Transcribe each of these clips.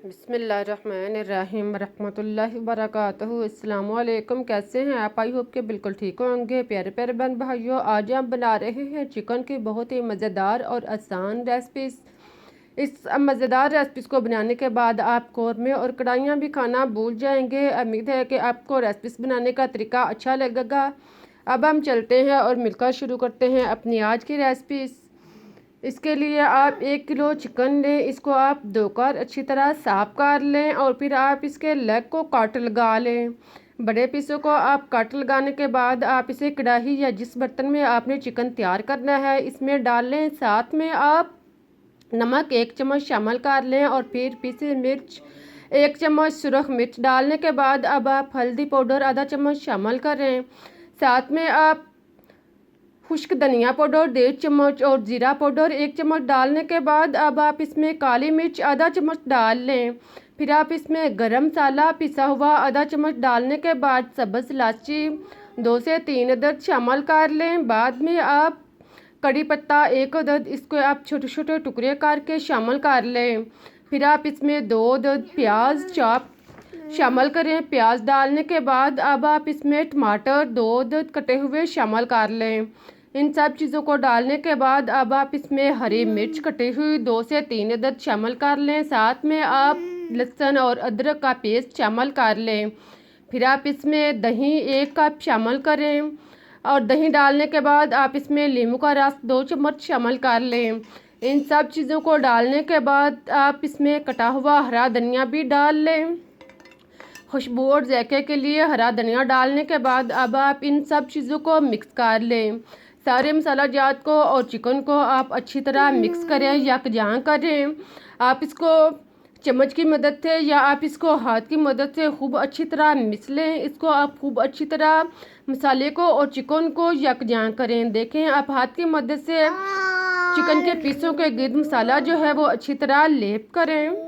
बिस्मिल्लाहिर्रहमानिर्रहीम रहमतुल्लाहि वबरकातुहू। अस्सलाम वालेकुम। कैसे हैं आप? आई होप के बिल्कुल ठीक होंगे। प्यारे प्यारे बहन भाइयों, आज हम बना रहे हैं चिकन की बहुत ही मज़ेदार और आसान रेसिपीज़। इस मज़ेदार रेसिपीज़ को बनाने के बाद आप कौरमे और कढ़ाइयाँ भी खाना भूल जाएंगे। उम्मीद है कि आपको रेसिपीज़ बनाने का तरीका अच्छा लगेगा। अब हम चलते हैं और मिलकर शुरू करते हैं अपनी आज की रेसिपीज़। इसके लिए आप 1 किलो चिकन लें। इसको आप धोकर अच्छी तरह साफ़ कर लें और फिर आप इसके लेग को कट लगा लें। बड़े पीसों को आप कट लगाने के बाद आप इसे कढ़ाई या जिस बर्तन में आपने चिकन तैयार करना है इसमें डाल लें। साथ में आप नमक 1 चम्मच शामिल कर लें और फिर पीसी मिर्च 1 चम्मच, सुरख मिर्च डालने के बाद अब आप हल्दी पाउडर आधा चम्मच शामिल करें। साथ में आप खुश्क धनिया पाउडर 1.5 चम्मच और ज़ीरा पाउडर 1 चम्मच डालने के बाद अब आप इसमें काली मिर्च आधा चम्मच डाल लें। फिर आप इसमें गरम मसाला पिसा हुआ आधा चम्मच डालने के बाद सब्ज़ इलायची 2 से 3 अदद शामिल कर लें। बाद में आप कड़ी पत्ता 1 अदद, इसको आप छोटे छोटे टुकड़े करके शामिल कर लें। फिर आप इसमें 2 अदद प्याज चॉप शामिल करें। प्याज डालने के बाद अब आप इसमें टमाटर 2 अदद कटे हुए शामिल कर लें। इन सब चीज़ों को डालने के बाद अब आप इसमें हरी मिर्च कटी हुई 2 से 3 अदद शामिल कर लें। साथ में आप लहसुन और अदरक का पेस्ट शामिल कर लें। फिर आप इसमें दही 1 कप शामिल करें और दही डालने के बाद आप इसमें नींबू का रस 2 चम्मच शामिल कर लें। इन सब चीज़ों को डालने के बाद आप इसमें कटा हुआ हरा धनिया भी डाल लें। खुशबू और जायके के लिए हरा धनिया डालने के बाद अब आप इन सब चीज़ों को मिक्स कर लें। सारे मसाला जात को और चिकन को आप अच्छी तरह मिक्स करें, यकजां करें। आप इसको चम्मच की मदद से या आप इसको हाथ की मदद से खूब अच्छी तरह मिस लें। इसको आप खूब अच्छी तरह मसाले को और चिकन को यकजां करें। देखें, आप हाथ की मदद से चिकन के पीसों के गिर्द मसाला जो है वो अच्छी तरह लेप करें।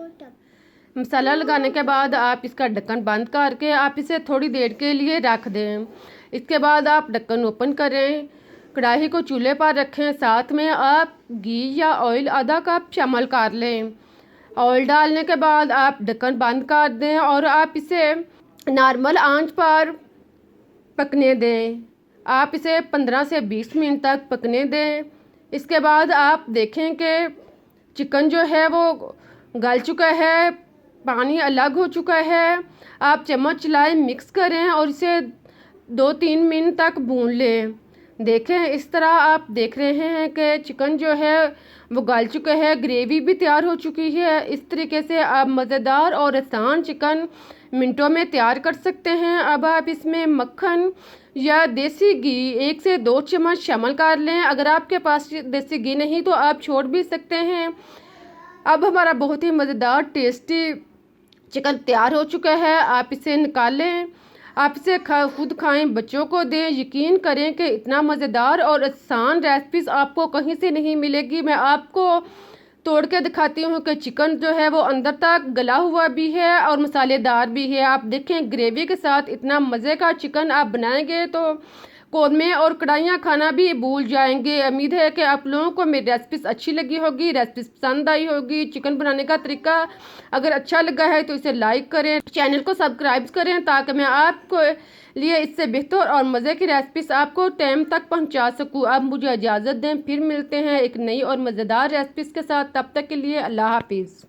मसाला लगाने के बाद आप इसका ढक्कन बंद करके आप इसे थोड़ी देर के लिए रख दें। इसके बाद आप ढक्कन ओपन करें, कढ़ाई को चूल्हे पर रखें। साथ में आप घी या ऑयल आधा कप शामिल कर लें। ऑयल डालने के बाद आप ढक्कन बंद कर दें और आप इसे नॉर्मल आंच पर पकने दें। आप इसे 15 से 20 मिनट तक पकने दें। इसके बाद आप देखें कि चिकन जो है वो गल चुका है, पानी अलग हो चुका है। आप चम्मच चलाएं, मिक्स करें और इसे 2-3 मिनट तक भून लें। देखें, इस तरह आप देख रहे हैं कि चिकन जो है वो गल चुका है, ग्रेवी भी तैयार हो चुकी है। इस तरीके से आप मज़ेदार और आसान चिकन मिनटों में तैयार कर सकते हैं। अब आप इसमें मक्खन या देसी घी 1 से 2 चम्मच शामिल कर लें। अगर आपके पास देसी घी नहीं तो आप छोड़ भी सकते हैं। अब हमारा बहुत ही मज़ेदार टेस्टी चिकन तैयार हो चुका है। आप इसे निकालें, आप इसे खुद खाएं, बच्चों को दें। यकीन करें कि इतना मज़ेदार और आसान रेसिपीज़ आपको कहीं से नहीं मिलेगी। मैं आपको तोड़ के दिखाती हूँ कि चिकन जो है वो अंदर तक गला हुआ भी है और मसालेदार भी है। आप देखें, ग्रेवी के साथ इतना मज़े का चिकन आप बनाएंगे तो कौरमे और कढ़ाइयाँ खाना भी भूल जाएंगे। उम्मीद है कि आप लोगों को मेरी रेसिपीज़ अच्छी लगी होगी, रेसिपीज़ पसंद आई होगी। चिकन बनाने का तरीका अगर अच्छा लगा है तो इसे लाइक करें, चैनल को सब्सक्राइब करें ताकि मैं आपको लिए इससे बेहतर और मज़े की रेसिपीज़ आपको टाइम तक पहुंचा सकूं। आप मुझे इजाज़त दें, फिर मिलते हैं एक नई और मज़ेदार रेसिपीज़ के साथ। तब तक के लिए अल्लाह हाफिज़।